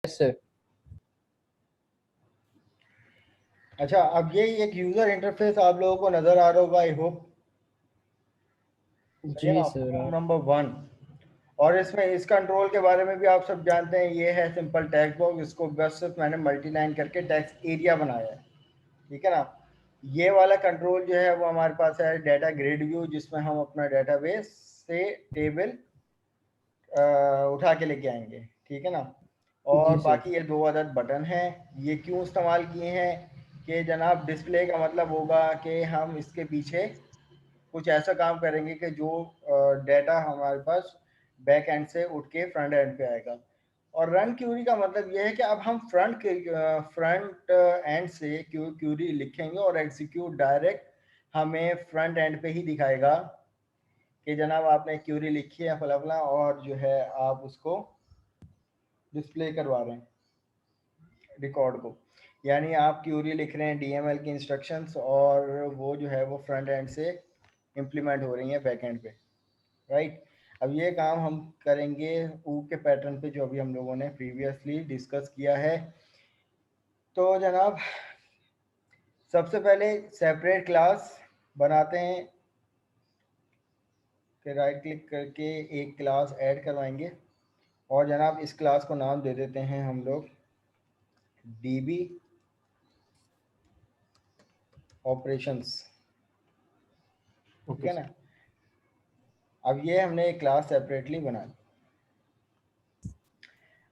Sir. अच्छा, अब ये एक यूजर इंटरफेस आप लोगों को नजर आ रहा होगा, आई होप। सही है जी ना, सर। Form number 1। और इसमें इस कंट्रोल के बारे में भी आप सब जानते हैं, ये है सिंपल टेक्स्ट बॉक्स। इसको बस सिर्फ मैंने मल्टीलाइन करके टेक्स्ट एरिया बनाया है, ठीक है ना। ये वाला कंट्रोल जो है वो हमारे पास है डाटा ग्रिड व्यू, जिसमें हम अपना डेटाबेस से टेबल उठा के लेके आएंगे, ठीक है ना। और जी सर। बाकी ये 2 अदद बटन हैं। ये क्यों इस्तेमाल किए हैं कि जनाब डिस्प्ले का मतलब होगा कि हम इसके पीछे कुछ ऐसा काम करेंगे कि जो डेटा हमारे पास बैक एंड से उठ के फ्रंट एंड पे आएगा। और रन क्यूरी का मतलब ये है कि अब हम फ्रंट एंड से क्यूरी लिखेंगे और एग्जीक्यूट डायरेक्ट हमें फ्रंट एंड पे ही दिखाएगा कि जनाब आपने क्यूरी लिखी है फला फला, और जो है आप उसको डिस्प्ले करवा रहे हैं रिकॉर्ड को। यानी आप क्यूरी लिख रहे हैं डीएमएल की इंस्ट्रक्शंस, और वो जो है वो फ्रंट एंड से इम्प्लीमेंट हो रही हैं बैक एंड पे, राइट। अब ये काम हम करेंगे ऊ के पैटर्न पे, जो अभी हम लोगों ने प्रीवियसली डिस्कस किया है। तो जनाब सबसे पहले सेपरेट क्लास बनाते हैं कि राइट क्लिक करके एक क्लास ऐड करवाएंगे। और जनाब इस क्लास को नाम दे देते हैं हम लोग डीबी ऑपरेशंस, ठीक ओके है ना। सर। अब ये हमने एक क्लास सेपरेटली बनाई।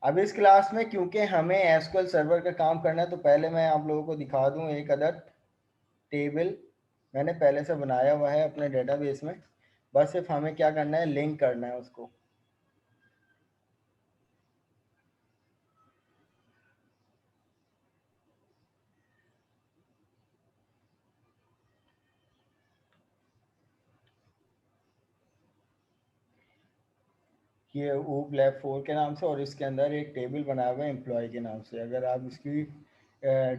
अब इस क्लास में क्योंकि हमें एसक्यूएल सर्वर का काम करना है, तो पहले मैं आप लोगों को दिखा दूं एक अदर टेबल मैंने पहले से बनाया हुआ है अपने डेटाबेस में। बस सिर्फ हमें क्या करना है, लिंक करना है उसको। ये ऊप लैब 4 के नाम से, और इसके अंदर एक टेबल बनाया हुआ है एम्प्लॉय के नाम से। अगर आप इसकी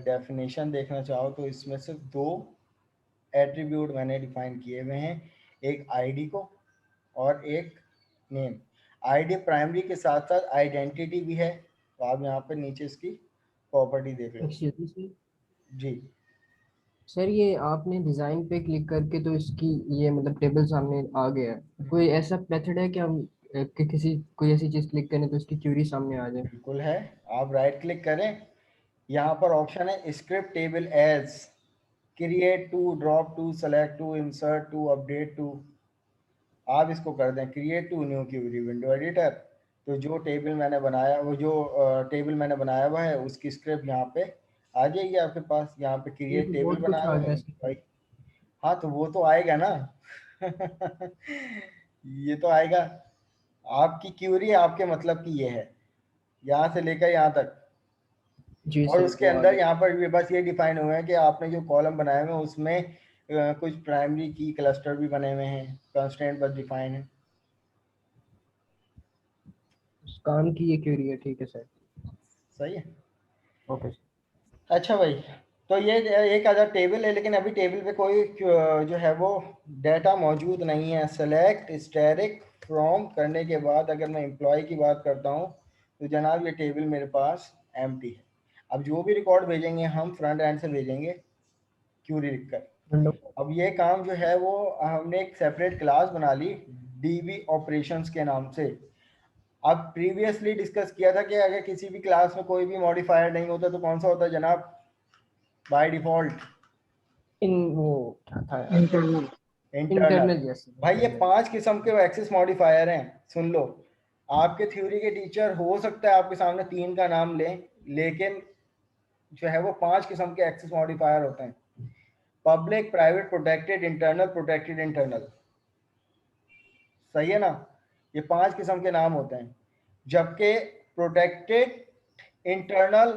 डेफिनेशन देखना चाहो तो इसमें से 2 एट्रीब्यूट मैंने डिफाइन किए हुए हैं, एक आईडी को और एक नेम। आईडी प्राइमरी के साथ साथ आइडेंटिटी भी है, तो आप यहाँ पे नीचे इसकी प्रॉपर्टी देख लो। एक्सक्यूज मी जी। सर, ये आपने डिज़ाइन पे क्लिक करके तो इसकी ये मतलब टेबल सामने आ गया है। कोई ऐसा मेथड है कि हम कि किसी कोई ऐसी चीज़ क्लिक करें तो इसकी क्यूरी सामने आ जाए? बिल्कुल है। आप राइट क्लिक करें, यहाँ पर ऑप्शन है script table as, create to, drop to, select to, insert to, update to. आप इसको कर दें create to new query window editor, तो जो टेबल मैंने बनाया, वो जो टेबल मैंने बनाया हुआ है उसकी स्क्रिप्ट यहाँ पे आ जाएगी आपके पास। यहाँ पे ये क्रिएट तो टेबल बहुत कुछ बनाया आ हुआ गया है इसमें। भाई। हाँ तो वो तो आएगा ना। ये तो आएगा। आपकी क्यूरी आपके मतलब की ये है, यहाँ से लेकर यहाँ तक। जी और सर, उसके वो आ अंदर गया। यहाँ पर भी बस ये डिफाइन हुआ है कि आपने जो कॉलम बनाए हुए हैं उसमें कुछ प्राइमरी की क्लस्टर भी बने हुए हैं, कंस्ट्रेंट बस डिफाइन है। उस काम की ये क्यूरी है, ठीक है सर। सही है। Okay sir. अच्छा भाई, तो ये एक अदर टेबल है, लेकिन अभी टेबल पे कोई जो है वो डाटा मौजूद नहीं है। सेलेक्ट स्टैटिक फ्रॉम करने के बाद अगर मैं एम्प्लॉय की बात करता हूँ, तो जनाब ये टेबल मेरे पास एम्प्टी है। अब जो भी रिकॉर्ड भेजेंगे हम फ्रंट एंड से भेजेंगे क्यूरी लिखकर। विंडो। अब ये काम जो है वो हमने एक सेपरेट क्लास बना ली डीबी ऑपरेशंस के नाम से। अब प्रीवियसली डिस्कस किया था कि अगर किसी भी क्लास में कोई भी मॉडिफायर नहीं होता तो कौन सा होता है जनाब बाय डिफॉल्ट? इन वो क्या था यार? इंटरनल। इंटरनल। इंटरनल, यस भाई ये इंटरनल। 5 किस्म के एक्सेस मॉडिफायर हैं, सुन लो। आपके थ्योरी के टीचर हो सकता है आपके सामने 3 का नाम लें, लेकिन जो है वो 5 किस्म के एक्सेस मॉडिफायर होते हैं। Public, private, protected, internal, protected, internal. सही है ना। ये 5 किस्म के नाम होते हैं, जबकि प्रोटेक्टेड, इंटरनल,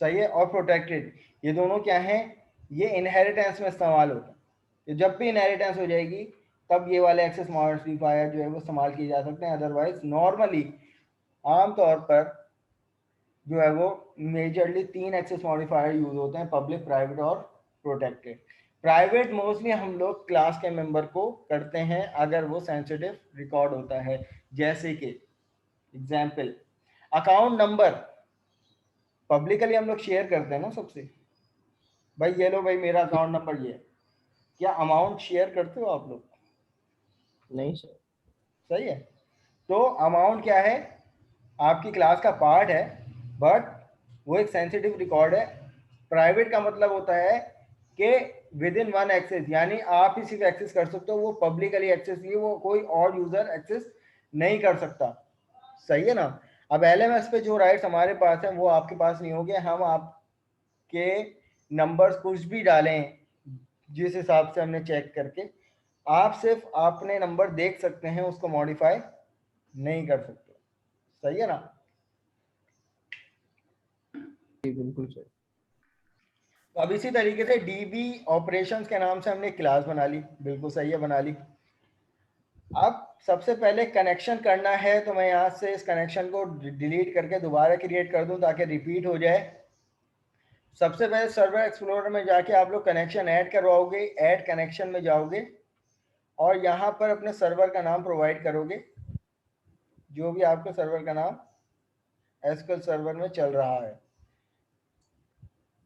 सही है, और प्रोटेक्टेड, ये दोनों क्या हैं, ये इनहेरिटेंस में इस्तेमाल होते हैं। तो जब भी इनहेरिटेंस हो जाएगी तब ये वाले एक्सेस मॉडिफायर जो है वो इस्तेमाल किए जा सकते हैं। अदरवाइज नॉर्मली आमतौर पर जो है वो मेजरली 3 एक्सेस मॉडिफायर यूज होते हैं, पब्लिक, प्राइवेट और प्रोटेक्टेड। प्राइवेट मोस्टली हम लोग क्लास के मेंबर को करते हैं अगर वो सेंसिटिव रिकॉर्ड होता है, जैसे कि एग्जाम्पल अकाउंट नंबर। पब्लिकली हम लोग शेयर करते हैं ना सबसे, भाई ये लो भाई मेरा अकाउंट नंबर ये है। क्या अमाउंट शेयर करते हो आप लोग? नहीं सर। सही है। तो अमाउंट क्या है, आपकी क्लास का पार्ट है, बट वो एक सेंसिटिव रिकॉर्ड है। प्राइवेट का मतलब होता है कि विद इन वन एक्सेस, यानी आप ही सिर्फ एक्सेस कर सकते हो, वो पब्लिकली एक्सेस नहीं, वो कोई और यूजर एक्सेस नहीं कर सकता। सही है ना। अब एलएमएस पे जो राइट्स हमारे पास हैं वो आपके पास नहीं होंगे। हम आपके नंबर्स कुछ भी डालें जिस हिसाब से हमने चेक करके, आप सिर्फ अपने नंबर देख सकते हैं, उसको मॉडिफाई नहीं कर सकते। सही है ना। जी बिल्कुल सर। तो अब इसी तरीके से डीबी ऑपरेशंस के नाम से हमने क्लास बना ली, बिल्कुल सही है, बना ली। अब सबसे पहले कनेक्शन करना है, तो मैं यहाँ से इस कनेक्शन को डिलीट करके दोबारा क्रिएट कर दूं ताकि रिपीट हो जाए। सबसे पहले सर्वर एक्सप्लोरर में जाके आप लोग कनेक्शन ऐड करवाओगे, ऐड कनेक्शन में जाओगे और यहाँ पर अपने सर्वर का नाम प्रोवाइड करोगे, जो भी आपके सर्वर का नाम एसक्यूएल सर्वर में चल रहा है,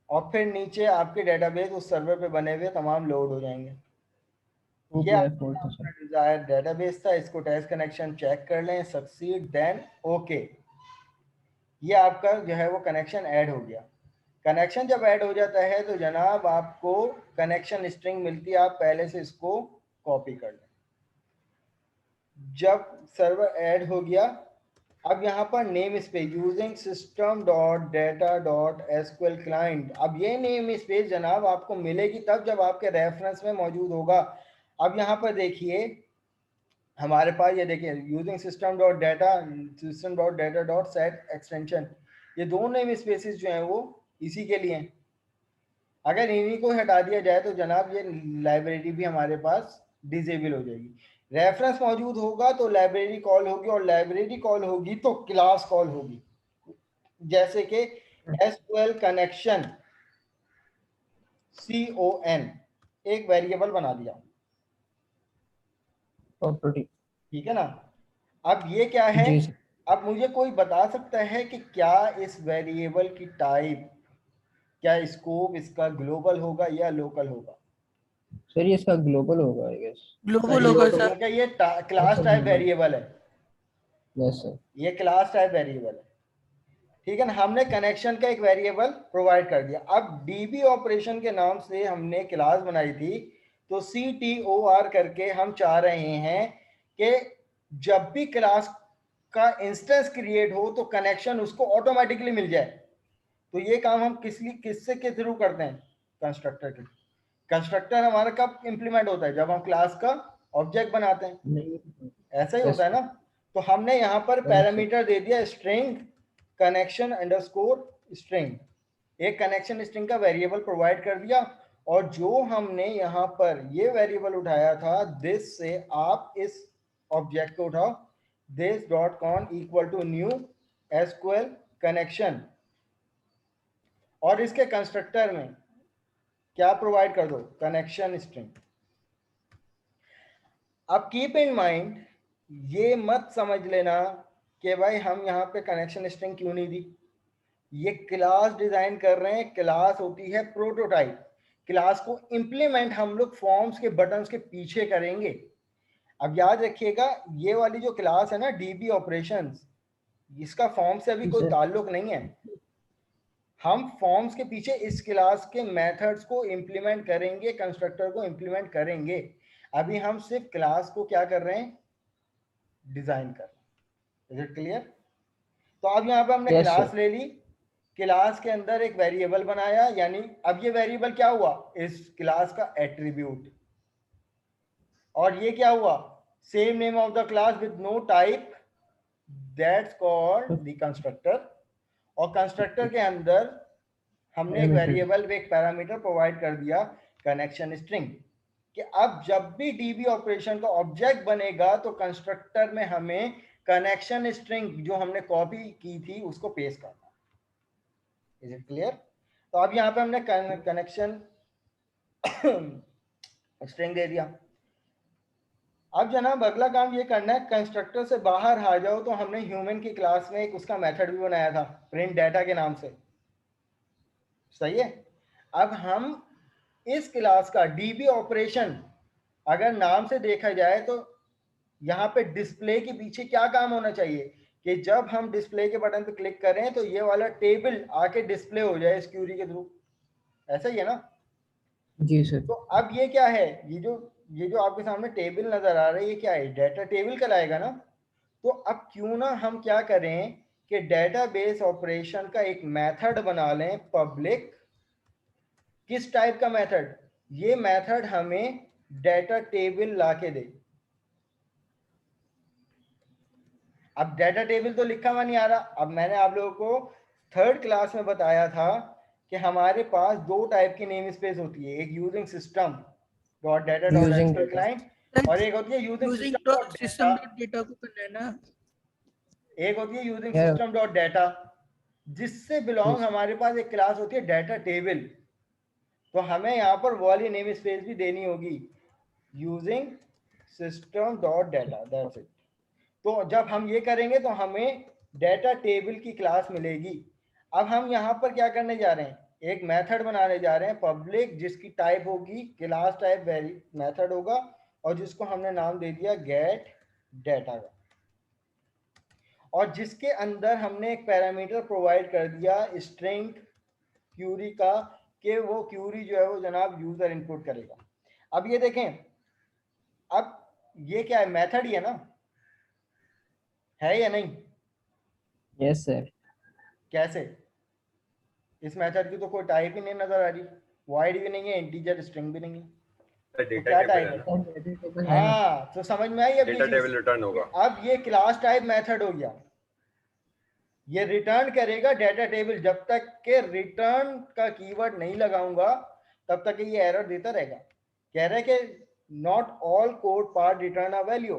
और फिर नीचे आपके डेटाबेस उस सर्वर पे बने हुए तमाम लोड हो जाएंगे। ये OPI4 था आपका सर। डिजायर डेटाबेस था, इसको टेस्ट कनेक्शन चेक कर लें, सक्सीड देन ओके। ये आपका जो है वो कनेक्शन ऐड हो गया। कनेक्शन जब ऐड हो जाता है तो जनाब आपको कनेक्शन स्ट्रिंग मिलती है, आप पहले से इसको कॉपी कर लें। जब सर्वर ऐड हो गया, अब यहाँ पर name space using system dot data dot SQL client, अब ये नेम स्पेस जनाब आपको मिलेगी तब जब आपके रेफरेंस में मौजूद होगा। अब यहाँ पर देखिए हमारे पास ये देखिए using system dot data dot set extension, ये दो नेम स्पेसिस जो हैं वो इसी के लिए हैं। अगर इन्हीं को हटा दिया जाए तो जनाब ये लाइब्रेरी भी हमारे पास डिसेबल हो जाएगी। रेफरेंस मौजूद होगा तो लाइब्रेरी कॉल होगी, और लाइब्रेरी कॉल होगी तो क्लास कॉल होगी। जैसे कि एसक्यूएल कनेक्शन CON एक वेरिएबल बना दिया, प्रॉपर्टी। ठीक है ना। अब ये क्या है, जी सर। अब मुझे कोई बता सकता है कि क्या इस वेरिएबल की टाइप, क्या स्कोप इसका ग्लोबल होगा या लोकल होगा? सर ये इसका ग्लोबल होगा आई गेस। ग्लोबल सही है, होगा ग्लोबल सर। क्योंकि ये क्लास ऐसा टाइप ग्लोबल। वेरिएबल है। Yes sir. ये क्लास टाइप वेरिएबल है, ठीक है ना। हमने कनेक्शन का एक वेरिएबल प्रोवाइड कर दिया। अब डीबी ऑपरेशन के नाम से हमने क्लास बनाई थी, तो CTOR करके हम चाह रहे हैं कि जब भी क्लास का इंस्टेंस क्रिएट हो तो कनेक्शन उसको ऑटोमेटिकली मिल जाए। तो ये काम हम किससे के थ्रू करते हैं? कंस्ट्रक्टर के। कंस्ट्रक्टर हमारा कब इंप्लीमेंट होता है? जब हम क्लास का ऑब्जेक्ट बनाते हैं, नहीं। ऐसा ही यस होता है सर। ना। तो हमने यहाँ पर यस सर। पैरामीटर दे दिया स्ट्रिंग कनेक्शन अंडरस्कोर स्ट्रिंग, एक कनेक्शन स्ट्रिंग का वेरिएबल प्रोवाइड कर दिया, और जो हमने यहाँ पर ये वेरिएबल उठाया था दिस से आप इस ऑब्जेक्ट को उठाओ, this dot con equal to new SQL connection, और इसके कंस्ट्रक्टर में क्या प्रोवाइड कर दो? Connection string. अब कीप इन माइंड, ये मत समझ लेना कि भाई हम यहाँ पे कनेक्शन स्ट्रिंग क्यों नहीं दी। ये क्लास डिजाइन कर रहे हैं, क्लास होती है प्रोटोटाइप। क्लास को इंप्लीमेंट हम लोग फॉर्म्स के बटन्स के पीछे करेंगे। अब याद रखिएगा ये वाली जो क्लास है ना डीबी ऑपरेशंस, इसका फॉर्म से अभी जी कोई सर। ताल्लुक नहीं है। हम फॉर्म्स के पीछे इस क्लास के मेथड्स को इंप्लीमेंट करेंगे, कंस्ट्रक्टर को इंप्लीमेंट करेंगे। अभी हम सिर्फ क्लास को क्या कर रहे हैं? डिजाइन कर रहे हैं। Is it clear? तो अब यहाँ पे हमने यस सर। क्लास ले ली, क्लास के अंदर एक वेरिएबल बनाया, यानी अब ये वेरिएबल क्या हुआ? इस क्लास का एट्रीब्यूट। और ये क्या हुआ? Same name of the class with no type, that's called the constructor. और कंस्ट्रक्टर के अंदर हमने एक पैरामीटर। वेरिएबल एक पैरामीटर प्रोवाइड कर दिया कनेक्शन स्ट्रिंग, कि अब जब भी डीबी ऑपरेशन का ऑब्जेक्ट बनेगा तो कंस्ट्रक्टर में हमें कनेक्शन स्ट्रिंग जो हमने कॉपी की थी उसको पेस्ट करना। Is it clear? तो अब यहाँ पे हमने कनेक्शन स्ट्रिंग दे दिया। अब जनाब अगला काम ये करना है, कंस्ट्रक्टर से बाहर आ जाओ, तो हमने ह्यूमन की क्लास में एक उसका मेथड भी बनाया था प्रिंट डाटा के नाम से। सही है। अब हम इस क्लास का डीबी ऑपरेशन अगर नाम से देखा जाए तो यहाँ पे डिस्प्ले के पीछे क्या काम होना चाहिए कि जब हम डिस्प्ले के बटन पे क्लिक करें तो ये वाला टेबल आके डिस्प्ले हो जाए इस क्यूरी के थ्रू, ऐसा ही है ना। जी सर। तो अब ये क्या है, ये जो आपके सामने टेबल नजर आ रहा है ये क्या है, डाटा टेबल कहलाएगा ना। तो अब क्यों ना हम क्या करें कि डेटाबेस ऑपरेशन का एक मेथड बना लें पब्लिक। किस टाइप का मेथड, ये मेथड हमें डाटा टेबल ला के दे। अब डाटा टेबल तो लिखा हुआ नहीं आ रहा। अब मैंने आप लोगों को थर्ड क्लास में बताया था कि हमारे पास दो टाइप की नेम स्पेस होती है, एक using system dot data dot using HTML data. Client और एक होती है using using system dot system data, dot data को करना है ना। एक होती है यूजिंग या सिस्टम डॉट डाटा, जिससे बिलोंग yes, हमारे पास एक क्लास होती है डाटा टेबल। तो हमें यहाँ पर वो वाली नेम स्पेस भी देनी होगी, using system dot data, that's it. तो जब हम ये करेंगे तो हमें डाटा टेबल की क्लास मिलेगी। अब हम यहाँ पर क्या करने जा रहे हैं, एक मेथड बनाने जा रहे हैं पब्लिक, जिसकी टाइप होगी क्लास टाइप वेरी मेथड होगा और जिसको हमने नाम दे दिया गेट डाटा का, और जिसके अंदर हमने एक पैरामीटर प्रोवाइड कर दिया स्ट्रिंग क्यूरी का कि वो क्यूरी जो है वो जनाब यूजर इनपुट करेगा। अब ये देखें, अब ये क्या है, मेथड ही है ना, है या नहीं। Yes sir. कैसे, इस मेथड की तो कोई टाइप ही नहीं नजर आ रही, वाइड भी नहीं है, इंटीजर स्ट्रिंग भी नहीं है, तो डेटा क्या टेबल टाइप है है। ना, डेटा टेबल है ना। हाँ, तो समझ में आई अब ये डेटा चीज टेबल रिटर्न कि होगा। अब ये क्लास टाइप मेथड हो गया, ये रिटर्न करेगा डाटा टेबल। जब तक के रिटर्न का कीवर्ड नहीं लगाऊंगा तब तक ये एरर देता रहेगा। कह रहा है कि not all code part return a value.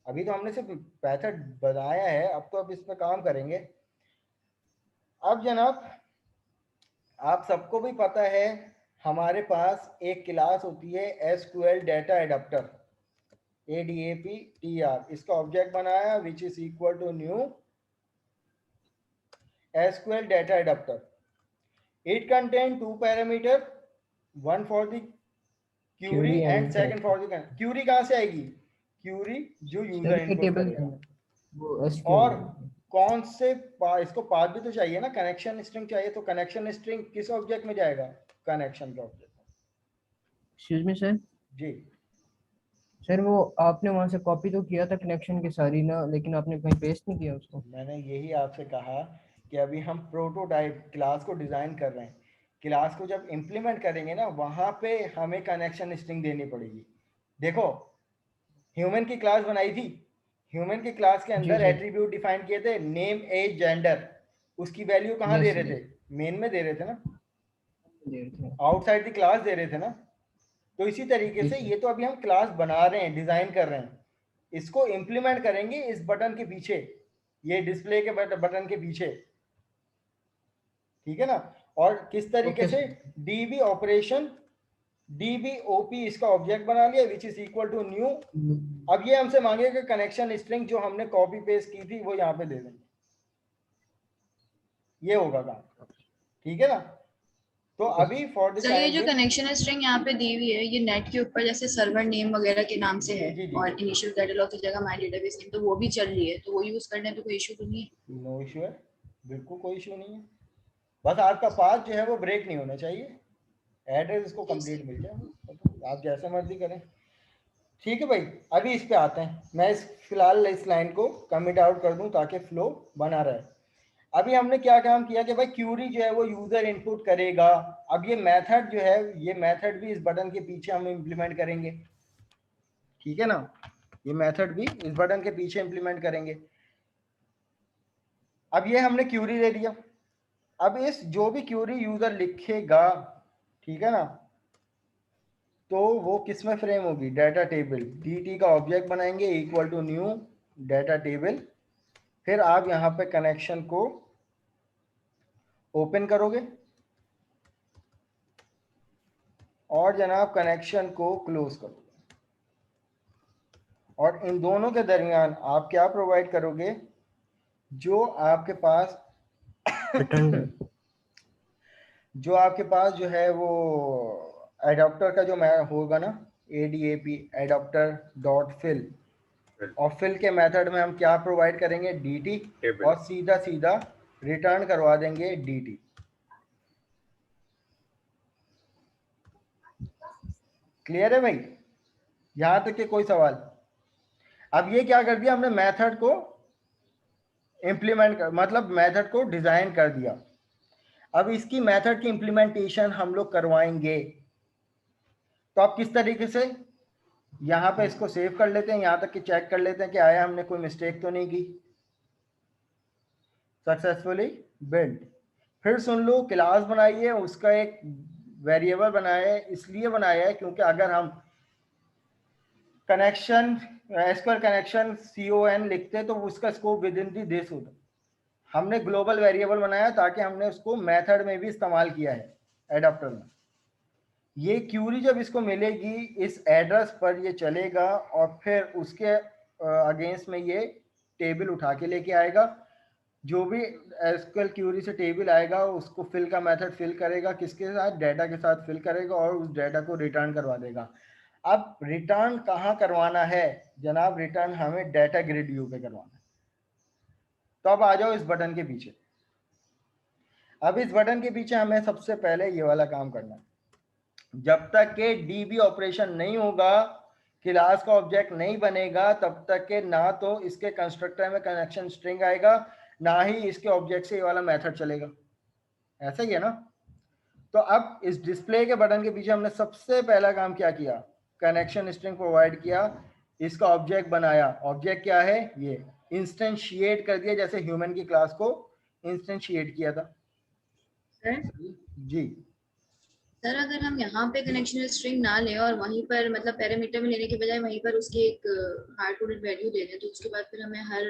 अभी तो हमने सिर्फ मेथड बनाया है, अब तो अब इस पर काम करेंगे। अब जनाब आप सबको भी पता है हमारे पास एक क्लास होती है एसक्यूएल डाटा एडाप्टर, ADAPTR, इसका ऑब्जेक्ट बनाया which is equal to new SQL data adapter. It contains two parameter, one for the query query and and second for the query। कहाँ से आएगी क्यूरी, जो सर यूजर ये input table करेगा। वो SQL और कौन से इसको पाथ भी तो चाहिए ना, कनेक्शन स्ट्रिंग चाहिए, तो कनेक्शन स्ट्रिंग किस ऑब्जेक्ट में जाएगा, कनेक्शन के ऑब्जेक्ट में। Excuse me sir. जी, सर वो आपने वहां से कॉपी तो किया था कनेक्शन की सारी ना, लेकिन आपने कहीं पेस्ट नहीं किया उसको। मैंने यही आपसे कहा कि अभी हम प्रोटोटाइप क्लास को डिज़ाइन कर रहे हैं, क्लास को जब इम्प्लीमेंट करेंगे ना वहाँ पे हमें कनेक्शन स्ट्रिंग देनी पड़ेगी। देखो, ह्यूमन की क्लास बनाई थी, ह्यूमन की क्लास के जी अंदर सर। एट्रीब्यूट डिफाइन किए थे, नेम एज जेंडर, उसकी वैल्यू कहाँ दे यस रहे यस। थे, मेन में दे रहे थे ना, देर थे। आउटसाइड द क्लास दे रहे थे ना। तो इसी तरीके जी से सर। ये तो अभी हम क्लास बना रहे हैं, डिज़ाइन कर रहे हैं, इसको इम्प्लीमेंट करेंगे इस बटन के पीछे, ये डिस्प्ले के बटन के पीछे, ठीक है ना। और किस तरीके ओके से, सर। डीबी ऑपरेशन, डीबीओपी इसका ऑब्जेक्ट बना लिया which is equal to new. अब ये हमसे मांगेगा कनेक्शन स्ट्रिंग जो हमने कॉपी पेस्ट की थी वो यहाँ पे दे देंगे, ये होगा काम, ठीक है ना। तो ओके अभी फॉर द सर ये टाइम जो बिंग, कनेक्शन स्ट्रिंग यहाँ पे दी हुई है ये नेट के ऊपर जैसे सर्वर नेम वगैरह के नाम से है जी जी और इनिशियल कैटलॉग की जगह माय डेटाबेस नेम, तो वो भी चल रही है, तो वो यूज करने पे कोई इशू तो नहीं है। नो इशू है, बिल्कुल कोई इशू नहीं है, बस आपका पाथ जो है वो ब्रेक नहीं होना चाहिए, एड्रेस इसको जी कंप्लीट मिल सर। जाए, आप जैसा मर्जी करें। ठीक है भाई, अभी इस पे आते हैं, मैं इस फिलहाल इस लाइन को कमिट आउट कर दूं ताकि फ्लो बना रहे। अभी हमने क्या काम किया कि भाई क्यूरी जो है वो यूजर इनपुट करेगा। अब ये मेथड जो है, ये मेथड भी इस बटन के पीछे हम इम्प्लीमेंट करेंगे, ठीक है ना, ये मेथड भी इस बटन के पीछे इम्प्लीमेंट करेंगे। अब ये हमने क्यूरी दे दिया, अब इस जो भी क्यूरी यूजर लिखेगा, ठीक है ना, तो वो किस में फ्रेम होगी, डाटा टेबल, dt का ऑब्जेक्ट बनाएंगे equal to new data table, फिर आप यहाँ पे कनेक्शन को ओपन करोगे और जनाब कनेक्शन को क्लोज करोगे, और इन दोनों के दरमियान आप क्या प्रोवाइड करोगे, जो आपके पास रिटर्न जो आपके पास जो है वो एडाप्टर का जो होगा ना, ADAP एडाप्टर डॉट फिल, और फिल के मेथड में हम क्या प्रोवाइड करेंगे, DT, और सीधा सीधा रिटर्न करवा देंगे DT। क्लियर है भाई, यहां तक के कोई सवाल? अब ये क्या कर दिया हमने, मेथड को इम्प्लीमेंट कर, मतलब मेथड को डिजाइन कर दिया। अब इसकी मेथड की इम्प्लीमेंटेशन हम लोग करवाएंगे। तो आप किस तरीके से, यहाँ पे इसको सेव कर लेते हैं, यहाँ तक कि चेक कर लेते हैं कि आया, हमने कोई मिस्टेक तो नहीं की। Successfully build. फिर सुन लो, क्लास बनाई है, उसका एक वेरिएबल बनाया है, इसलिए बनाया है क्योंकि अगर हम कनेक्शन एसक्यूएल कनेक्शन CON लिखते तो उसका scope with in the this होता। हमने ग्लोबल वेरिएबल बनाया ताकि हमने उसको मेथड में भी इस्तेमाल किया है एडाप्टर में। ये क्यूरी जब इसको मिलेगी इस एड्रेस पर ये चलेगा और फिर उसके अगेंस्ट में ये टेबल उठा के लेके आएगा। जो भी एसक्यूएल क्यूरी से टेबल आएगा उसको फिल का मेथड फिल करेगा, किसके साथ, डाटा के साथ फिल करेगा और उस डाटा को रिटर्न करवा देगा। अब रिटर्न कहाँ करवाना है जनाब, रिटर्न हमें डाटा ग्रिड व्यू पे करवाना है। तो अब आ जाओ इस बटन के पीछे। अब इस बटन के पीछे हमें सबसे पहले ये वाला काम करना है। जब तक के DB ऑपरेशन नहीं होगा, क्लास का ऑब्जेक्ट नहीं बनेगा, तब तक के ना तो इसके कंस्ट्रक्टर में कनेक्शन स्ट्रिंग आएगा, ना ही इसके ऑब्जेक्ट से ये वाला मेथड चलेगा। ऐसा ही है ना। तो अब इस डिस्प्ले के बटन के पीछे हमने सबसे पहला काम क्या किया, कनेक्शन स्ट्रिंग प्रोवाइड किया, इसका ऑब्जेक्ट बनाया। ऑब्जेक्ट क्या है, ये इंस्टेंशिएट कर दिया, जैसे ह्यूमन की क्लास को इंस्टेंशिएट किया था। सर जी सर अगर हम यहाँ पे कनेक्शन स्ट्रिंग ना लें और वहीं पर मतलब पैरामीटर में लेने के बजाय वहीं पर उसकी एक हार्ड कोडेड वैल्यू दे दें, तो उसके बाद फिर हमें हर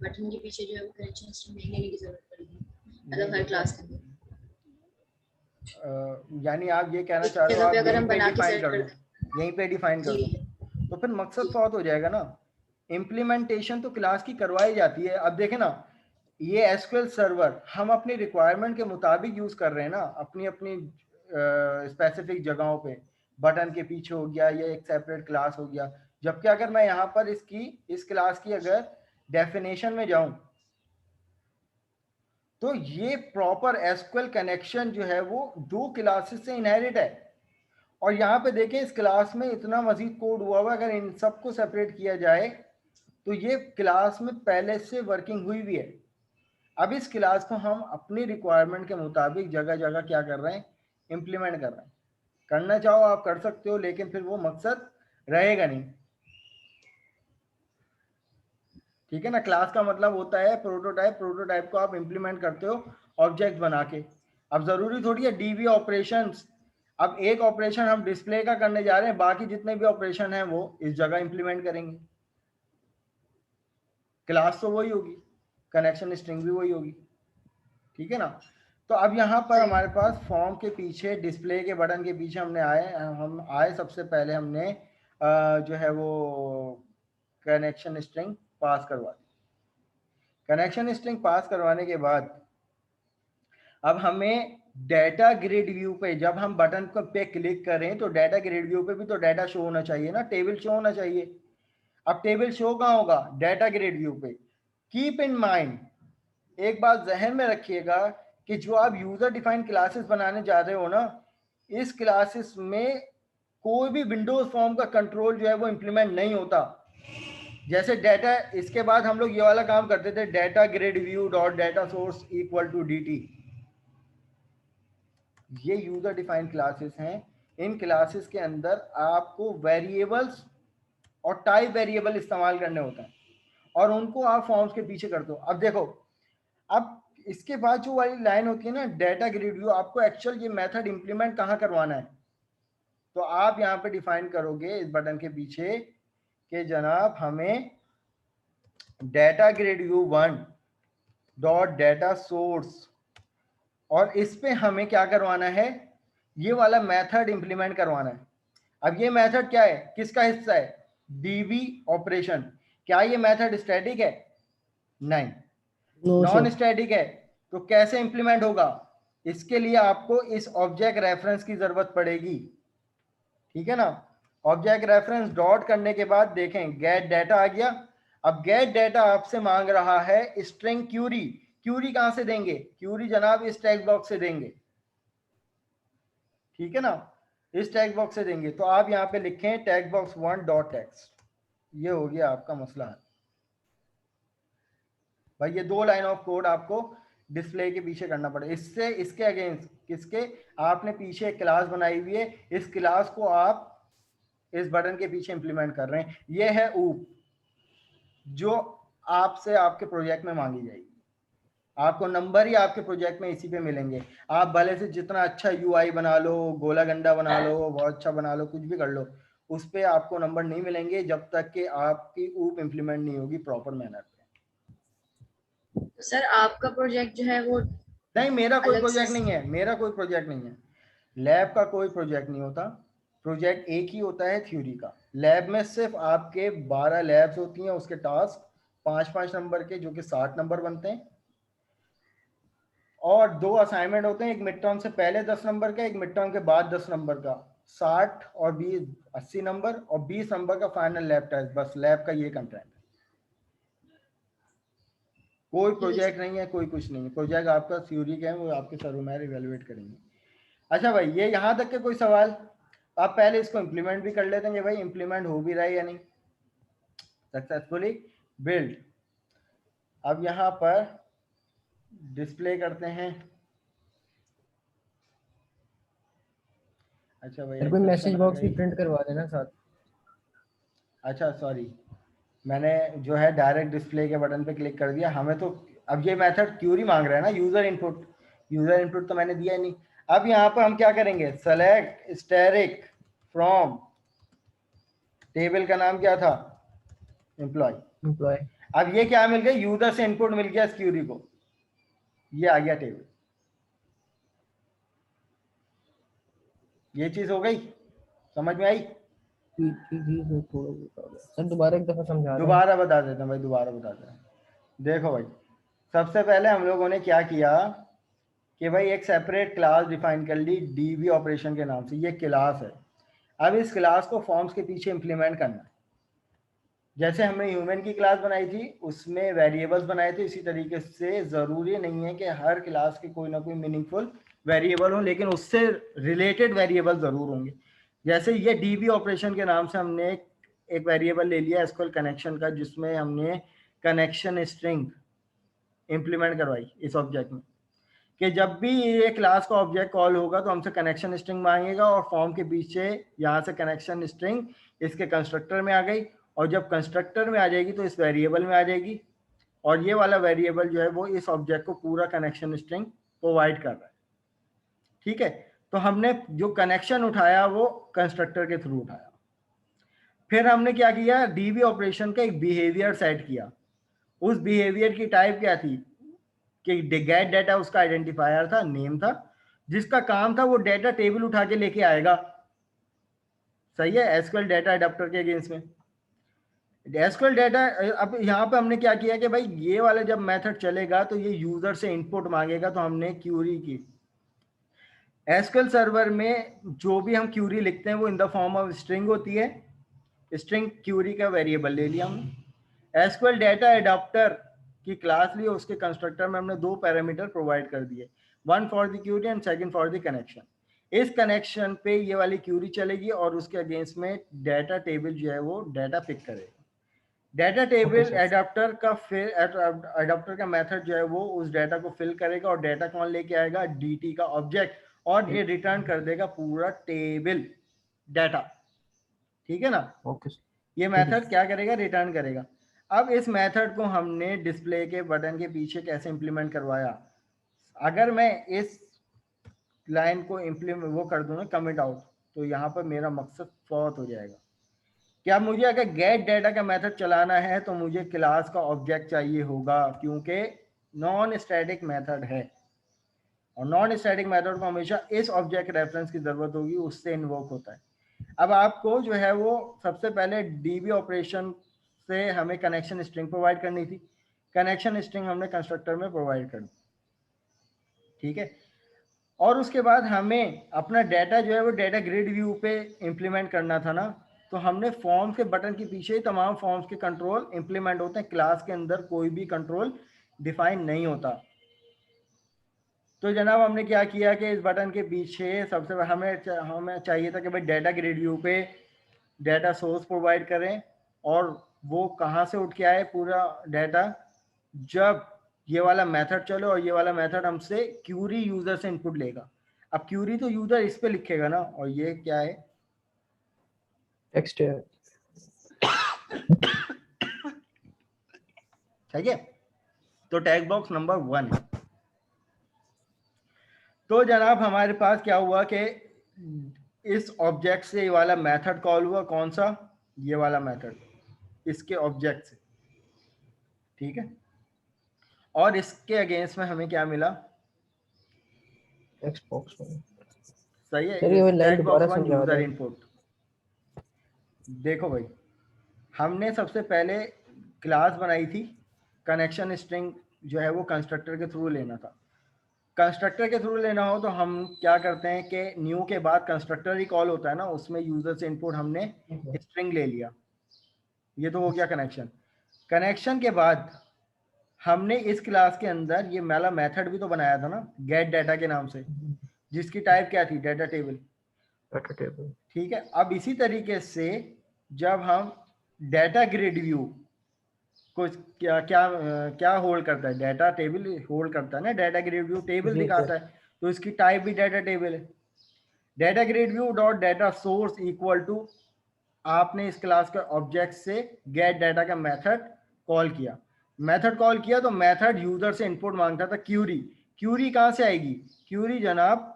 बटन के पीछे जो है वो कनेक्शन स्ट्रिंग नहीं लेने की जरूरत पड़ेगी, मतलब हर क्लास के अंदर। यानी आप ये कहना एक चाह रहे हो जगह आप पे अगर यहीं हम पे बना के डिफाइन सेट कर कर दो, दें। यहीं पे डिफाइन कर जी दो, तो फिर मकसद जी सॉल्व हो जाएगा ना। इम्प्लीमेंटेशन तो क्लास की करवाई जाती है। अब देखें ना, ये एसक्यूएल सर्वर हम अपनी रिक्वायरमेंट के मुताबिक यूज कर रहे हैं ना, अपनी अपनी स्पेसिफिक जगहों पे। बटन के पीछे हो गया, या एक सेपरेट क्लास हो गया। जबकि अगर मैं यहाँ पर इस क्लास की अगर डेफिनेशन में जाऊं, तो ये प्रॉपर एसक्यूएल कनेक्शन जो है वो दो क्लासेस से इनहेरिट है। और यहाँ पे देखें इस क्लास में इतना मजीद कोड हुआ हुआ, अगर इन सबको सेपरेट किया जाए तो ये क्लास में पहले से वर्किंग हुई भी है। अब इस क्लास को हम अपनी रिक्वायरमेंट के मुताबिक जगह जगह क्या कर रहे हैं, इम्प्लीमेंट कर रहे हैं। करना चाहो आप कर सकते हो, लेकिन फिर वो मकसद रहेगा नहीं। ठीक है ना। क्लास का मतलब होता है प्रोटोटाइप, प्रोटोटाइप को आप इम्प्लीमेंट करते हो ऑब्जेक्ट बना के। अब जरूरी थोड़ी है DB ऑपरेशंस, अब एक ऑपरेशन हम डिस्प्ले का करने जा रहे हैं, बाकी जितने भी ऑपरेशन हैं वो इस जगह इंप्लीमेंट करेंगे। क्लास तो वही होगी, कनेक्शन स्ट्रिंग भी वही होगी। ठीक है ना। तो अब यहाँ पर हमारे पास फॉर्म के पीछे, डिस्प्ले के बटन के पीछे हम आए सबसे पहले हमने जो है वो कनेक्शन स्ट्रिंग पास करवा दी। कनेक्शन स्ट्रिंग पास करवाने के बाद अब हमें डाटा ग्रिड व्यू पे, जब हम बटन पे क्लिक करें तो डाटा ग्रिड व्यू पे भी तो डाटा शो होना चाहिए ना, टेबल शो होना चाहिए। अब टेबल शो कहाँ होगा, डाटा ग्रिड व्यू पे। कीप इन माइंड, एक बात जहन में रखिएगा कि जो आप यूजर डिफाइंड क्लासेस बनाने जा रहे हो ना, इस क्लासेस में कोई भी विंडोज फॉर्म का कंट्रोल जो है वो इंप्लीमेंट नहीं होता। जैसे डाटा, इसके बाद हम लोग ये वाला काम करते थे, data grid view dot data source equal to DT। ये यूजर डिफाइंड क्लासेस हैं। इन क्लासेस के अंदर आपको वेरिएबल्स और टाइप वेरिएबल इस्तेमाल करने होते हैं, और उनको आप फॉर्म्स के पीछे कर दो। अब देखो, अब इसके बाद जो वाली लाइन होती है ना, डाटा ग्रिड व्यू, आपको एक्चुअल ये मेथड इंप्लीमेंट कहाँ करवाना है, तो आप यहाँ पे डिफाइन करोगे इस बटन के पीछे कि जनाब हमें data grid view 1 dot data source, और इस पे हमें क्या करवाना है, ये वाला मेथड इंप्लीमेंट करवाना है। अब ये मेथड क्या है, किसका हिस्सा है, DB ऑपरेशन। क्या ये मेथड स्टैटिक है, नहीं, नो नॉन सर। स्टैटिक है। तो कैसे इंप्लीमेंट होगा, इसके लिए आपको इस ऑब्जेक्ट रेफरेंस की जरूरत पड़ेगी, ठीक है ना। ऑब्जेक्ट रेफरेंस डॉट करने के बाद देखें गेट डाटा आ गया। अब गेट डाटा आपसे मांग रहा है स्ट्रिंग क्यूरी। क्यूरी कहां से देंगे? क्यूरी जनाब इस टेक्स्ट बॉक्स से देंगे, ठीक है ना, इस टेक्स्ट बॉक्स से देंगे। तो आप यहाँ पे लिखें टेक्स्ट बॉक्स 1 डॉट टेक्स्ट, ये हो गया आपका मसला है भाई। ये 2 लाइन ऑफ कोड आपको डिस्प्ले के पीछे करना पड़े। इससे इसके अगेंस्ट किसके, आपने पीछे एक क्लास बनाई हुई है, इस क्लास को आप इस बटन के पीछे इंप्लीमेंट कर रहे हैं। ये है ऊप जो आपसे आपके प्रोजेक्ट में मांगी जाएगी। आपको नंबर ही आपके प्रोजेक्ट में इसी पे मिलेंगे। आप भले से जितना अच्छा यूआई बना लो, गोला गंडा बना लो, बहुत अच्छा बना लो, कुछ भी कर लो, उस पे आपको नंबर नहीं मिलेंगे जब तक कि आपकी ऊप इंप्लीमेंट नहीं होगी प्रॉपर मैनर पे। तो सर आपका प्रोजेक्ट जो है वो नहीं, मेरा कोई अलग से प्रोजेक्ट नहीं है, मेरा कोई प्रोजेक्ट नहीं है। लैब का कोई प्रोजेक्ट नहीं होता। प्रोजेक्ट एक ही होता है थ्योरी का। लैब में सिर्फ आपके 12 लैब्स होती हैं, उसके टास्क 5-5 नंबर के, जो कि 60 नंबर बनते हैं, और 2 असाइनमेंट होते हैं, एक मिड टर्म से पहले 10 नंबर का, एक मिड टर्म के बाद 10 नंबर का। 60 और 20 80 नंबर, और 20 नंबर का फाइनल लैब टेस्ट। बस लैब का ये कंटेंट है। कोई प्रोजेक्ट नहीं है, कोई कुछ नहीं है। प्रोजेक्ट आपका थ्योरी का है, वो आपके सर्वर इवेलुएट करेंगे। अच्छा भाई, ये यहाँ तक के कोई सवाल? आप पहले इसको इम्प्लीमेंट भी कर लेते हैं भाई, इम्प्लीमेंट हो भी रहा है या नहीं। Successfully build. अब यहाँ पर डिस्प्ले करते हैं। अच्छा भाई, कोई एक्सेप्शन मैसेज आ बॉक्स भी गई। प्रिंट करवा देना साथ। अच्छा सॉरी, मैंने जो है डायरेक्ट डिस्प्ले के बटन पे क्लिक कर दिया। हमें तो अब ये मेथड क्यूरी मांग रहा है ना, यूजर इनपुट। यूजर इनपुट तो मैंने दिया ही नहीं। अब यहाँ पर हम क्या करेंगे, सेलेक्ट स्टैटिक फ्रॉम, टेबल का नाम क्या था, एम्प्लॉय। एम्प्लॉय। अब ये क्या मिल गया, यूजर से इनपुट मिल गया इस क्यूरी को, ये आ गया टेबल। ये चीज हो गई, समझ में आई? सर दोबारा एक दफा समझा रहे हैं। दोबारा बता देते हैं भाई, दोबारा बता देते हैं। देखो भाई, सबसे पहले हम लोगों ने क्या किया कि भाई एक सेपरेट क्लास डिफाइन कर ली डीबी ऑपरेशन के नाम से। ये क्लास है। अब इस क्लास को फॉर्म्स के पीछे इंप्लीमेंट करना है। जैसे हमने ह्यूमन की क्लास बनाई थी, उसमें वेरिएबल्स बनाए थे, इसी तरीके से ज़रूरी नहीं है कि हर क्लास के कोई ना कोई मीनिंगफुल वेरिएबल हो, लेकिन उससे रिलेटेड वेरिएबल ज़रूर होंगे। जैसे ये डीबी ऑपरेशन के नाम से हमने एक वेरिएबल ले लिया एसक्यूएल कनेक्शन का, जिसमें हमने कनेक्शन स्ट्रिंग इंप्लीमेंट करवाई इस ऑब्जेक्ट में, कि जब भी ये क्लास का ऑब्जेक्ट कॉल होगा तो हमसे कनेक्शन स्ट्रिंग मांगेगा, और फॉर्म के पीछे यहाँ से कनेक्शन स्ट्रिंग इसके कंस्ट्रक्टर में आ गई, और जब कंस्ट्रक्टर में आ जाएगी तो इस वेरिएबल में आ जाएगी, और ये वाला वेरिएबल जो है वो इस ऑब्जेक्ट को पूरा कनेक्शन स्ट्रिंग प्रोवाइड कर रहा है। ठीक है, तो हमने जो कनेक्शन उठाया वो कंस्ट्रक्टर के थ्रू उठाया। फिर हमने क्या किया, डीबी ऑपरेशन का एक बिहेवियर सेट किया। उस बिहेवियर की टाइप क्या थी कि गेट डाटा उसका आइडेंटिफायर था, नेम था, जिसका काम था वो डाटा टेबल उठा के लेके आएगा। सही है, एसक्यूएल डाटा अडेप्टर के अगेंस्ट में एसक्यूएल डाटा। अब यहाँ पे हमने क्या किया कि भाई ये वाला जब मेथड चलेगा तो ये यूजर से इनपुट मांगेगा, तो हमने क्यूरी की। एसक्यूएल सर्वर में जो भी हम क्यूरी लिखते हैं वो in the form of string होती है। स्ट्रिंग क्यूरी का वेरिएबल ले लिया हमने। एसक्यूएल डाटा अडॉप्टर की क्लास ली, उसके कंस्ट्रक्टर में हमने 2 पैरामीटर प्रोवाइड कर दिए, one for the query and second for the connection. इस कनेक्शन पे ये वाली क्यूरी चलेगी और उसके अगेंस्ट में डाटा टेबल जो है वो डाटा पिक करेगा। डाटा टेबल अडॉप्टर का फिर अडॉप्टर का मेथड जो है वो उस डाटा को फिल करेगा, और डाटा कौन लेके आएगा, डीटी का ऑब्जेक्ट, और ये रिटर्न कर देगा पूरा टेबल डाटा। ठीक है ना। ओके। ये मेथड क्या करेगा, रिटर्न करेगा। अब इस मेथड को हमने डिस्प्ले के बटन के पीछे कैसे इंप्लीमेंट करवाया। अगर मैं इस लाइन को इंप्लीमेंट वो कर दूं ना, कमिट आउट, तो यहाँ पर मेरा मकसद फौत हो जाएगा। क्या मुझे अगर गेट डाटा का मेथड चलाना है तो मुझे क्लास का ऑब्जेक्ट चाहिए होगा, क्योंकि नॉन स्टैटिक मेथड है, और नॉन स्टैटिक मेथड को हमेशा इस ऑब्जेक्ट रेफरेंस की जरूरत होगी, उससे इन्वोक होता है। अब आपको जो है वो सबसे पहले डीबी ऑपरेशन से हमें कनेक्शन स्ट्रिंग प्रोवाइड करनी थी। कनेक्शन स्ट्रिंग हमने कंस्ट्रक्टर में प्रोवाइड कर दी। ठीक है, और उसके बाद हमें अपना डाटा जो है वो डाटा ग्रिड व्यू पे इम्प्लीमेंट करना था ना, तो हमने फॉर्म्स के बटन के पीछे ही तमाम फॉर्म्स के कंट्रोल इम्प्लीमेंट होते हैं, क्लास के अंदर कोई भी कंट्रोल डिफाइन नहीं होता। तो जनाब हमने क्या किया कि इस बटन के पीछे सबसे हमें चाहिए था कि भाई डाटा ग्रिड व्यू पे डाटा सोर्स प्रोवाइड करें, और वो कहाँ से उठ के आए पूरा डाटा, जब ये वाला मेथड चलो और ये वाला मेथड हमसे क्यूरी यूजर से इनपुट लेगा। अब क्यूरी तो यूजर इस पे लिखेगा ना, और ये क्या है, टेक्स्ट है। ठीक है, तो टैग बॉक्स नंबर 1 है। तो जनाब हमारे पास क्या हुआ कि इस ऑब्जेक्ट से ये वाला मेथड कॉल हुआ, कौन सा, ये वाला मेथड, इसके ऑब्जेक्ट से, ठीक है, और इसके अगेंस्ट में हमें क्या मिला, टेक्स्ट बॉक्स में। सही है, सर ये इस वाली लाइन टैग दोबारा बॉक्स 1 समझा यूजर दें। इनपुट। देखो भाई, हमने सबसे पहले क्लास बनाई थी, कनेक्शन स्ट्रिंग जो है वो कंस्ट्रक्टर के थ्रू लेना था। कंस्ट्रक्टर के थ्रू लेना हो तो हम क्या करते हैं कि न्यू के बाद कंस्ट्रक्टर ही कॉल होता है ना, उसमें यूजर से इनपुट हमने स्ट्रिंग ले लिया, ये तो हो गया कनेक्शन। कनेक्शन के बाद हमने इस क्लास के अंदर ये वाला मेथड भी तो बनाया था ना, गेट डाटा के नाम से, जिसकी टाइप क्या थी, डाटा टेबल, डाटा टेबल। ठीक है। अब इसी तरीके से जब हम डाटा ग्रिड व्यू कुछ क्या क्या क्या होल्ड करता है, डाटा टेबल होल्ड करता है ना, डाटा ग्रिड व्यू टेबल जी दिखाता सर। है, तो इसकी टाइप भी डाटा टेबल है। Data grid view dot data source equal to, आपने इस क्लास के ऑब्जेक्ट से गेट डाटा का मेथड कॉल किया, मेथड कॉल किया तो मेथड यूजर से इनपुट मांगता था क्यूरी। क्यूरी कहाँ से आएगी, क्यूरी जनाब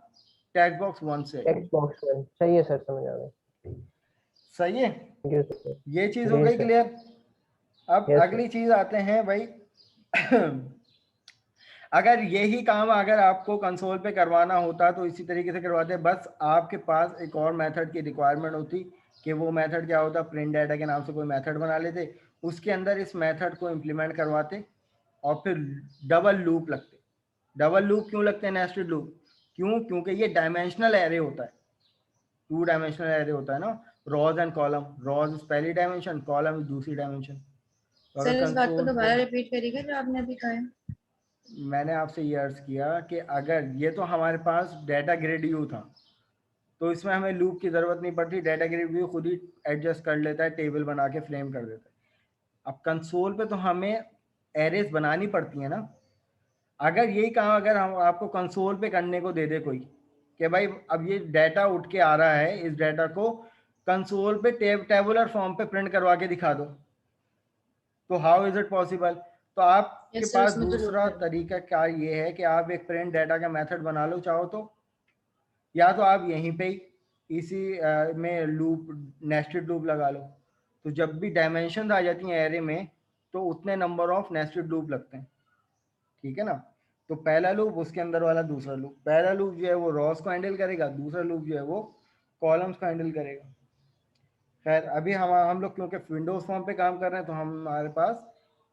टेक्स्ट बॉक्स 1 से आएगी। टेक्स्ट बॉक्स में सही है सर, समझ आ गया। सही है, थैंक यू सर। ये चीज हो जी गई सर। क्लियर। अब यस सर। अगली चीज आते हैं भाई अगर यही काम अगर आपको कंसोल पे करवाना होता तो इसी तरीके से करवाते, बस आपके पास एक और मेथड की रिक्वायरमेंट होती कि वो मेथड क्या होता, प्रिंट डाटा के नाम से कोई मेथड बना लेते, उसके अंदर इस मेथड को इम्प्लीमेंट करवाते, और फिर डबल लूप लगते। डबल लूप क्यों लगते हैं, नेस्टेड लूप क्यों, क्योंकि ये डायमेंशनल एरे होता है, 2 डायमेंशनल एरे होता है ना, रॉज एंड कॉलम, रॉज पहली डायमेंशन, कॉलम दूसरी डायमेंशन। तो अगर सर इस बात को कंसोल पे, दोबारा रिपीट करिएगा जो आपने अभी कहा है। मैंने आपसे ये अर्ज किया कि अगर ये तो हमारे पास डाटा ग्रिड व्यू था, तो इसमें हमें लूप की ज़रूरत नहीं पड़ती, डाटा ग्रिड व्यू खुद ही एडजस्ट कर लेता है, टेबल बना के फ्रेम कर देता है। अब कंसोल पे तो हमें एरेज बनानी पड़ती है ना। अगर यही काम अगर हम आपको कंसोल पे करने को दे दे कोई, कि भाई अब ये डाटा उठ के आ रहा है, इस डाटा को कंसोल पे टेबुलर फॉर्म पे प्रिंट करवा के दिखा दो, तो हाउ इज इट पॉसिबल। तो आपके यस सर, पास उसमें तो लूप दूसरा है। तरीका क्या ये है कि आप एक प्रिंट डाटा का मेथड बना लो चाहो तो, या तो आप यहीं पे ही इसी में लूप, नेस्टेड लूप लगा लो, तो जब भी डायमेंशन आ जाती हैं एरे में तो उतने नंबर ऑफ नेस्टेड लूप लगते हैं, ठीक है ना। तो पहला लूप, उसके अंदर वाला दूसरा लूप, पहला लूप जो है वो रॉस को हैंडल करेगा, दूसरा लूप जो है वो कॉलम्स को हैंडल करेगा। खैर अभी हम लोग क्योंकि विंडोज फॉर्म पे काम कर रहे हैं तो हमारे पास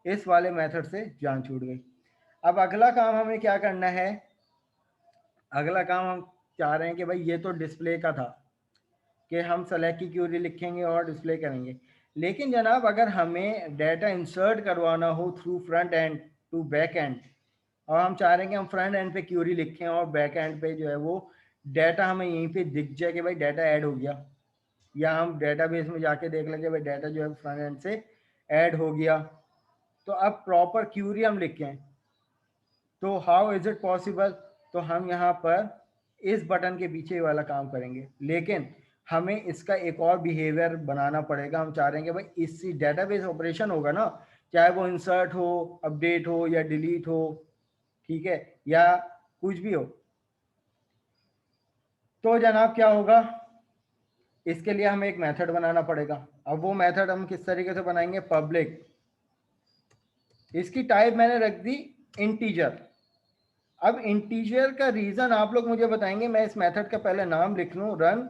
इस वाले मेथड से जान छूट गई। अब अगला काम हमें क्या करना है, अगला काम हम चाह रहे हैं कि भाई ये तो डिस्प्ले का था कि हम सेलेक्ट की क्यूरी लिखेंगे और डिस्प्ले करेंगे, लेकिन जनाब अगर हमें डाटा इंसर्ट करवाना हो through front end to back end, और हम चाह रहे हैं कि हम फ्रंट एंड पे क्यूरी लिखें और बैक एंड पे जो है वो डाटा हमें यहीं पे दिख जाए कि भाई डाटा ऐड हो गया, या हम डेटाबेस में जाके देख लेंगे भाई डाटा जो है फ्रंट एंड से ऐड हो गया, तो अब प्रॉपर क्यूरी हम लिखें, तो हाउ इज इट पॉसिबल। तो हम यहाँ पर इस बटन के पीछे वाला काम करेंगे, लेकिन हमें इसका एक और बिहेवियर बनाना पड़ेगा। हम चाह रहे हैं कि भाई इसी डेटाबेस ऑपरेशन होगा ना, चाहे वो इंसर्ट हो, अपडेट हो या डिलीट हो, ठीक है, या कुछ भी हो, तो जनाब क्या होगा, इसके लिए हमें एक मेथड बनाना पड़ेगा। अब वो मेथड हम किस तरीके से बनाएंगे, पब्लिक, इसकी टाइप मैंने रख दी इंटीजर। अब इंटीजर का रीजन आप लोग मुझे बताएंगे, मैं इस मेथड का पहले नाम लिख लूं, रन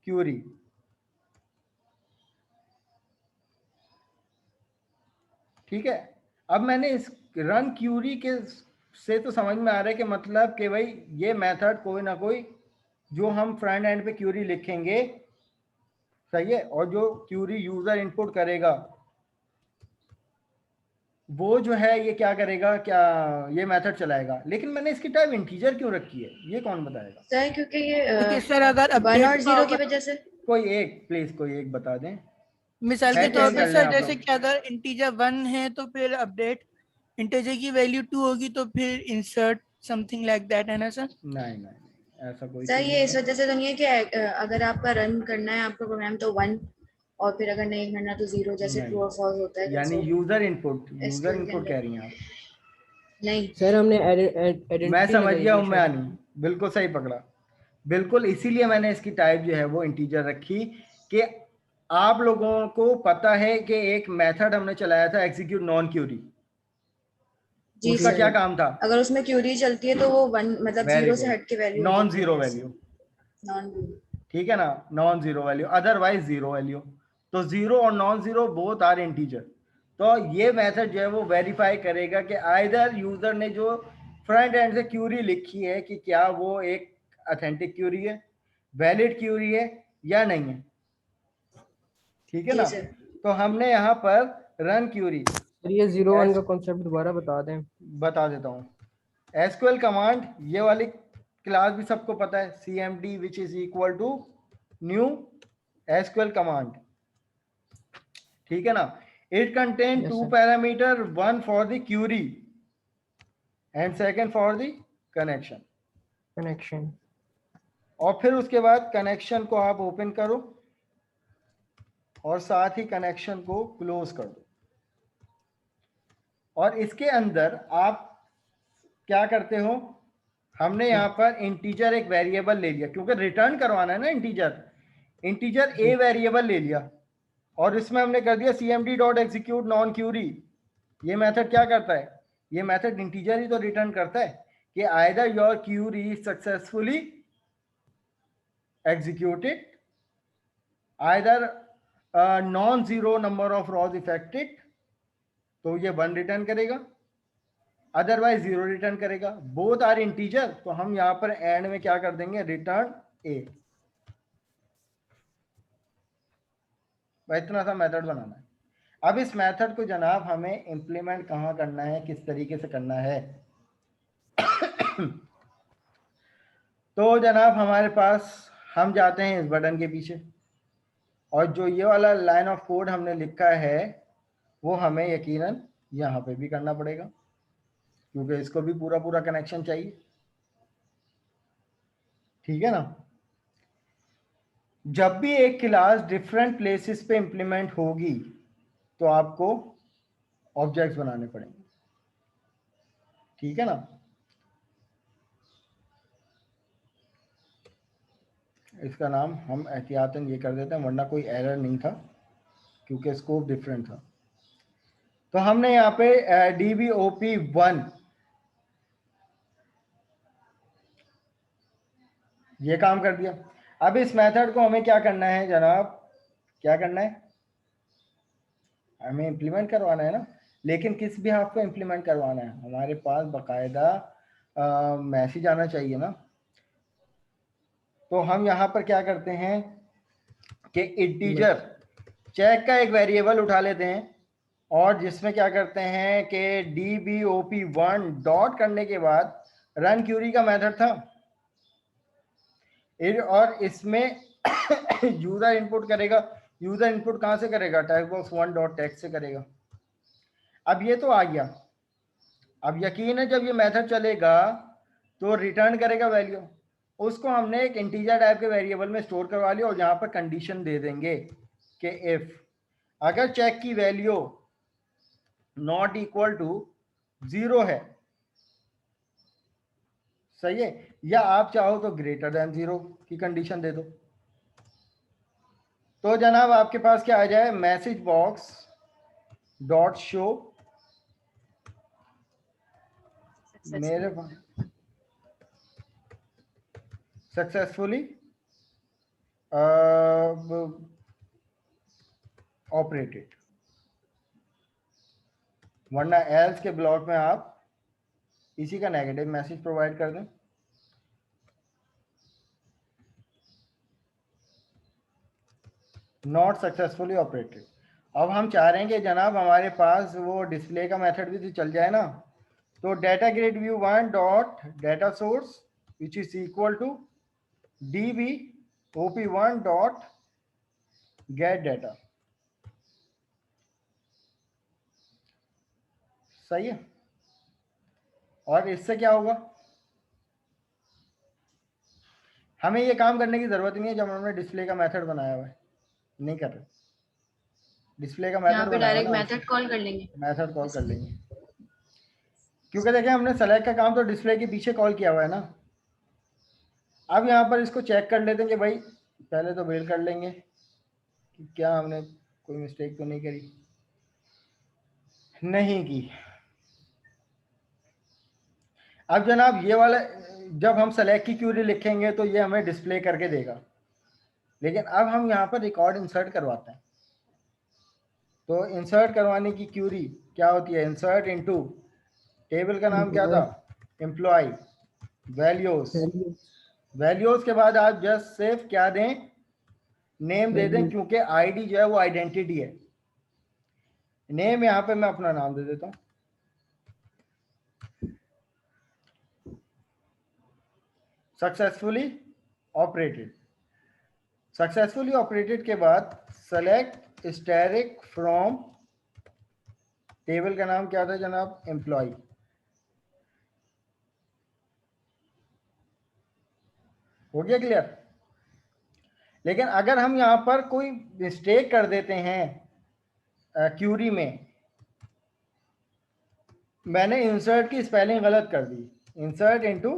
क्यूरी, ठीक है। अब मैंने इस रन क्यूरी के से तो समझ में आ रहा है कि मतलब कि भाई ये मेथड कोई ना कोई जो हम फ्रंट एंड पे क्यूरी लिखेंगे, सही है, और जो क्यूरी यूजर इनपुट करेगा वो जो है ये क्या करेगा, क्या ये मेथड चलाएगा। लेकिन मैंने इसकी टाइप इंटीजर क्यों रखी है, ये कौन बताएगा? सर क्योंकि क्योंकि ये सर अगर 1 अपडेट और 0 की वजह से। कोई एक प्लीज, कोई एक बता दें। मिसाल है के तौर चेंज पे कर लें सर, आप जैसे लोग। कि अगर इंटीजर 1 है तो फिर अपडेट, इंटीजर की वैल्यू 2 होगी तो फिर इंसर्ट, समथिंग लाइक दैट, है ना सर? नहीं, ऐसा कोई सर चीज ये नहीं इस है। वजह से तो नहीं है कि अगर आपका रन करना है आपका प्रोग्राम तो 1, और फिर अगर नहीं करना तो 0, जैसे ट्रू और नहीं, फॉल्स होता है यानी console user input, user SQL के इनपुट कह अंदर। रही हैं आप। नहीं सर हमने मैं आइडेंटिटी समझ लगाई गया हुई हूँ है मैं शायद। आनी, बिल्कुल सही पकड़ा, बिल्कुल इसीलिए मैंने इसकी टाइप जो है वो इंटीजर रखी कि आप लोगों को पता है कि एक मेथड हमने चलाया था एग्जीक्यूट नॉन क्यूरी, जी उसका सर, क्या काम था? अगर उसमें क्यूरी चलती है तो वो 1 मतलब वेरी 0 से गुड, हट के वैल्यू हो नॉन जाती जीरो है ऐसे। Value, non. ठीक है ना, non zero value, otherwise zero value. तो जीरो और non zero both are integer. तो ये मेथड जो है वो वेरीफाई करेगा कि आइदर यूजर ने जो फ्रंट एंड से क्यूरी लिखी है कि क्या वो एक ऑथेंटिक क्यूरी है, वैलिड क्यूरी है या नहीं है, ठीक है जी ना। सर। तो हमने यहाँ पर रन क्यूरी, सर ये 0 1 का कॉन्सेप्ट दोबारा बता दें। बता देता हूँ। एसक्यूएल कमांड, ये वाली क्लास भी सबको पता है, cmd which is equal to new SQL command, ठीक है ना। It contain yes 2 sir. Parameter, 1 for the query and second for the connection. Connection. और फिर उसके बाद कनेक्शन को आप ओपन करो और साथ ही कनेक्शन को क्लोज कर दो। और इसके अंदर आप क्या करते हो, हमने यहाँ पर इंटीजर एक वेरिएबल ले लिया क्योंकि रिटर्न करवाना है ना इंटीजर, इंटीजर ए वेरिएबल ले लिया और इसमें हमने कर दिया cmd dot execute non query. ये मेथड क्या करता है, ये मेथड इंटीजर ही तो रिटर्न करता है कि either your query successfully executed, either non zero number of rows affected, तो ये 1 रिटर्न करेगा, अदरवाइज 0 रिटर्न करेगा। बोथ आर इंटीजर, तो हम यहां पर एंड में क्या कर देंगे, रिटर्न ए। इतना सा मेथड बनाना है। अब इस मेथड को जनाब हमें इंप्लीमेंट कहाँ करना है, किस तरीके से करना है तो जनाब हमारे पास, हम जाते हैं इस बटन के पीछे और जो ये वाला लाइन ऑफ कोड हमने लिखा है वो हमें यकीनन यहाँ पे भी करना पड़ेगा क्योंकि इसको भी पूरा पूरा कनेक्शन चाहिए, ठीक है ना। जब भी एक क्लास डिफरेंट प्लेसेस पे इंप्लीमेंट होगी तो आपको ऑब्जेक्ट्स बनाने पड़ेंगे, ठीक है ना। इसका नाम हम एहतियातन ये कर देते हैं वरना कोई एरर नहीं था क्योंकि स्कोप डिफरेंट था। तो हमने यहाँ पे dbop1 ये काम कर दिया। अब इस मेथड को हमें क्या करना है जनाब, क्या करना है, हमें इंप्लीमेंट करवाना है ना। लेकिन किस भी हाफ पे इंप्लीमेंट करवाना है, हमारे पास बाकायदा मैसेज आना चाहिए ना। तो हम यहाँ पर क्या करते हैं कि इंटीजर चेक का एक वेरिएबल उठा लेते हैं और जिसमें क्या करते हैं कि dbop1 डॉट करने के बाद रन क्यूरी का मेथड था और इसमें यूजर इनपुट करेगा। यूजर इनपुट कहाँ से करेगा, टेक्स्ट बॉक्स 1 डॉट टेक्स्ट से करेगा। अब ये तो आ गया, अब यकीन है जब ये मेथड चलेगा तो रिटर्न करेगा वैल्यू, उसको हमने एक इंटीजर टाइप के वेरिएबल में स्टोर करवा लिया और यहाँ पर कंडीशन दे देंगे कि इफ अगर चेक की वैल्यू नॉट इक्वल टू 0 है, सही है, या आप चाहो तो ग्रेटर देन 0 की कंडीशन दे दो, तो जनाब आपके पास क्या आ जाए, मैसेज बॉक्स डॉट शो मेरे पास सक्सेसफुली ऑपरेटेड, वरना एल्स के ब्लॉक में आप इसी का नेगेटिव मैसेज प्रोवाइड कर दें। Not successfully operated. अब हम चाह रहे हैं कि जनाब हमारे पास वो डिस्प्ले का मेथड भी तो चल जाए ना, तो data grid view 1 dot data source which is equal to db op1 dot get data. सही है। और इससे क्या होगा, हमें ये काम करने की जरूरत नहीं है जब हमने डिस्प्ले का मेथड बनाया हुआ है, नहीं कर रहे। डिस्प्ले का यहाँ मेथड पे बनाया डायरेक्ट ना, मेथड कॉल कर लेंगे। मेथड कॉल कर लेंगे, क्योंकि देखिए हमने सेलेक्ट का काम तो डिस्प्ले के पीछे कॉल किया हुआ है ना। अब यहाँ पर इसको चेक कर लेते हैं कि भाई, पहले तो वेट कर लेंगे कि क्या हमने कोई मिस्टेक तो नहीं करी, नहीं की। अब जनाब ये वाला जब हम सेलेक्ट की क्यूरी लिखेंगे तो ये हमें डिस्प्ले करके देगा, लेकिन अब हम यहाँ पर रिकॉर्ड इंसर्ट करवाते हैं। तो इंसर्ट करवाने की क्यूरी क्या होती है, इंसर्ट इनटू, टेबल का नाम क्या था, एम्प्लॉय, वैल्यूज। वैल्यूज के बाद आप जस्ट सिर्फ क्या दें, नेम दे दें, क्योंकि आईडी जो है वो आइडेंटिटी है। नेम यहाँ पे मैं अपना नाम दे देता हूँ। Successfully operated. सक्सेसफुली ऑपरेटेड के बाद सेलेक्ट स्टैटिक फ्रॉम, टेबल का नाम क्या था जनाब, एम्प्लॉय। हो गया क्लियर। लेकिन अगर हम यहाँ पर कोई मिस्टेक कर देते हैं क्यूरी में, मैंने इंसर्ट की स्पेलिंग गलत कर दी, इंसर्ट इनटू,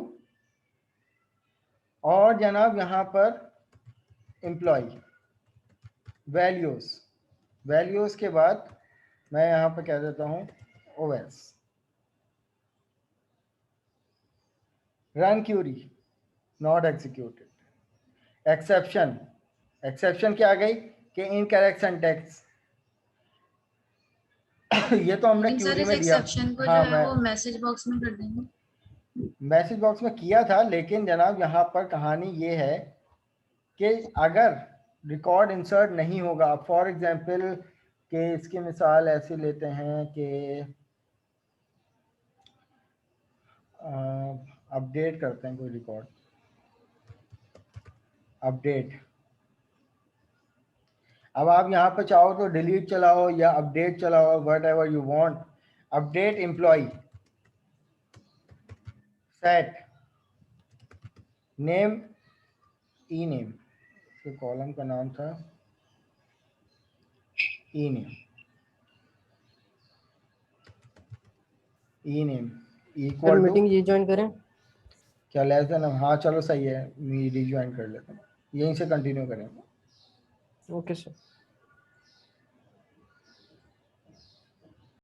और जनाब यहाँ पर एम्प्लॉय, वैल्यूज। वैल्यूज के बाद मैं यहाँ पर कह देता हूँ OS, run query, not executed. Exception, exception क्या आ गई कि इनकरेक्ट सिंटैक्स। ये तो हमने लेकिन सर क्यूरी इस में दिया। एक्सेप्शन को जो हाँ, है वो मैसेज बॉक्स में कर देंगे। मैसेज बॉक्स में किया था, लेकिन जनाब यहाँ पर कहानी ये है कि अगर रिकॉर्ड इंसर्ट नहीं होगा, फॉर एग्जांपल कि इसकी मिसाल ऐसे लेते हैं कि अपडेट करते हैं कोई रिकॉर्ड, अपडेट। अब आप यहाँ पे चाहो तो डिलीट चलाओ या अपडेट चलाओ, whatever you want. Update employ, set name, E name, तो कॉलम का नाम था E name, E name equal to, meeting ये ज्वाइन करें क्या लेस देन, हाँ चलो सही है, मैं रिज्वाइन कर लेता हूँ, यहीं से कंटिन्यू करेंगे। Okay sir.